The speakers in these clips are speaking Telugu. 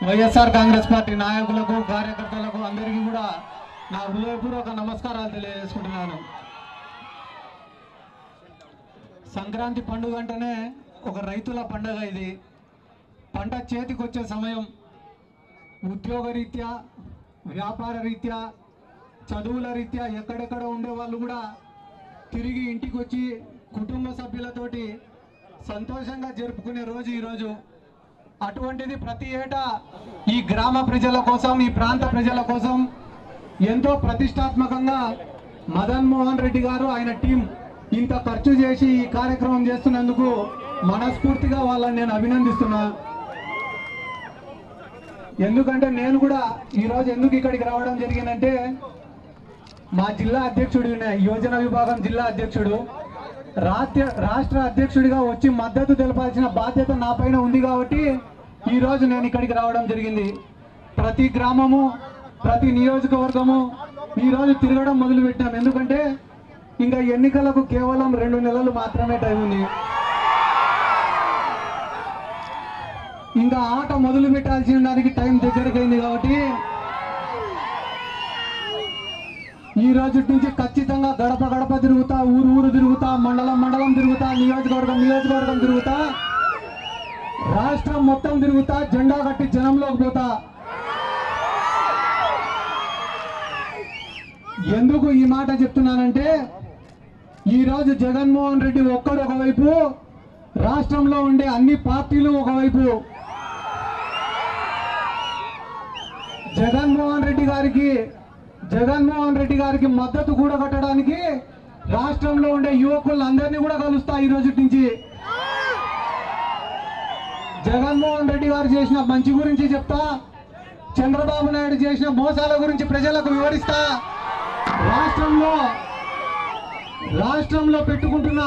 వైఎస్ఆర్ కాంగ్రెస్ పార్టీ నాయకులకు కార్యకర్తలకు అందరికీ కూడా నా హృదయపూర్వక నమస్కారాలు తెలియజేసుకుంటున్నాను. సంక్రాంతి పండుగ అంటేనే ఒక రైతుల పండుగ. ఇది పంట చేతికి వచ్చే సమయం. ఉద్యోగ రీత్యా, వ్యాపార రీత్యా, చదువుల రీత్యా ఎక్కడెక్కడ ఉండే వాళ్ళు కూడా తిరిగి ఇంటికి వచ్చి కుటుంబ సభ్యులతోటి సంతోషంగా జరుపుకునే రోజు ఈరోజు. అటువంటిది ప్రతి ఏటా ఈ గ్రామ ప్రజల కోసం, ఈ ప్రాంత ప్రజల కోసం ఎంతో ప్రతిష్టాత్మకంగా మదన్ మోహన్ రెడ్డి గారు, ఆయన టీం ఇంత ఖర్చు చేసి ఈ కార్యక్రమం చేస్తున్నందుకు మనస్ఫూర్తిగా వాళ్ళని నేను అభినందిస్తున్నా. ఎందుకంటే నేను కూడా ఈరోజు ఎందుకు ఇక్కడికి రావడం జరిగిందంటే, మా జిల్లా అధ్యక్షుడు, యోజన విభాగం జిల్లా అధ్యక్షుడు, రాష్ట్ర అధ్యక్షుడిగా వచ్చి మద్దతు తెలపాల్సిన బాధ్యత నా పైన ఉంది కాబట్టి ఈరోజు నేను ఇక్కడికి రావడం జరిగింది. ప్రతి గ్రామము, ప్రతి నియోజకవర్గము ఈరోజు తిరగడం మొదలుపెట్టాం. ఎందుకంటే ఇంకా ఎన్నికలకు కేవలం 2 నెలలు మాత్రమే టైం ఉంది. ఇంకా ఆట మొదలు పెట్టాల్సిన దానికి టైం దగ్గరకు అయింది కాబట్టి ఈ రోజు నుంచి ఖచ్చితంగా గడప గడప తిరుగుతా, ఊరు ఊరు తిరుగుతా, మండలం మండలం తిరుగుతా, నియోజకవర్గం నియోజకవర్గం తిరుగుతా, రాష్ట్రం మొత్తం తిరుగుతా, జెండా కట్టి జనంలోకి పోతా. ఎందుకు ఈ మాట చెప్తున్నానంటే, ఈరోజు జగన్మోహన్ రెడ్డి ఒక్కడు ఒకవైపు, రాష్ట్రంలో ఉండే అన్ని పార్టీలు ఒకవైపు. జగన్మోహన్ రెడ్డి గారికి మద్దతు కూడా కట్టడానికి రాష్ట్రంలో ఉండే యువకులందరినీ కూడా కలుస్తా. ఈ రోజు నుంచి జగన్మోహన్ రెడ్డి గారు చేసిన మంచి గురించి చెప్తా, చంద్రబాబు నాయుడు చేసిన మోసాల గురించి ప్రజలకు వివరిస్తా, రాష్ట్రంలో పెట్టుకుంటున్న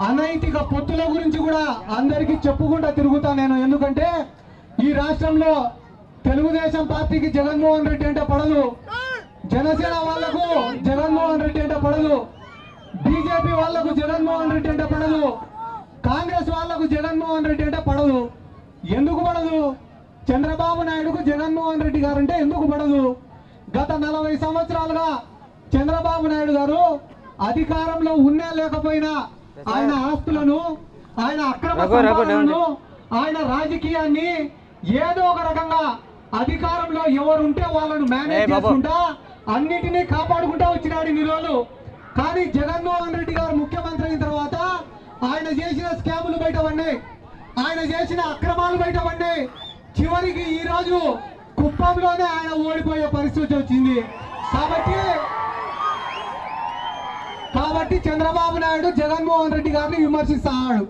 అనైతిక పొత్తుల గురించి కూడా అందరికీ చెప్పుకుంటా తిరుగుతా నేను. ఎందుకంటే ఈ రాష్ట్రంలో తెలుగుదేశం పార్టీకి జగన్మోహన్ రెడ్డి అంటే పడదు, జనసేన వాళ్లకు జగన్మోహన్ రెడ్డి అంటే పడదు, బీజేపీ వాళ్లకు జగన్మోహన్ రెడ్డి అంటే పడదు, కాంగ్రెస్ వాళ్లకు జగన్మోహన్ రెడ్డి అంటే పడదు. ఎందుకు పడదు? చంద్రబాబు నాయుడుకు జగన్మోహన్ రెడ్డి గారు అంటే ఎందుకు పడదు? గత 40 సంవత్సరాలుగా చంద్రబాబు నాయుడు గారు అధికారంలో ఉన్నా లేకపోయినా ఆయన ఆస్తులను, ఆయన అక్రమ సంపాదనను, ఆయన రాజకీయాన్ని ఏదో ఒక రకంగా అధికారంలో ఎవరుంటే వాళ్ళను మేనేజ్ చేసుకుంటా అన్నిటినీ కాపాడుకుంటా వచ్చినాడు ఇన్ని రోజులు. కానీ జగన్మోహన్ రెడ్డి గారు ముఖ్యమంత్రి అయిన తర్వాత ఆయన చేసిన స్కాములు బయటపడినాయి, ఆయన చేసిన అక్రమాలు బయటపడినాయి. చివరికి ఈ రోజు కుప్పంలోనే ఆయన ఓడిపోయే పరిస్థితి వచ్చింది. కాబట్టి చంద్రబాబు నాయుడు జగన్మోహన్ రెడ్డి గారిని విమర్శిస్తాడు.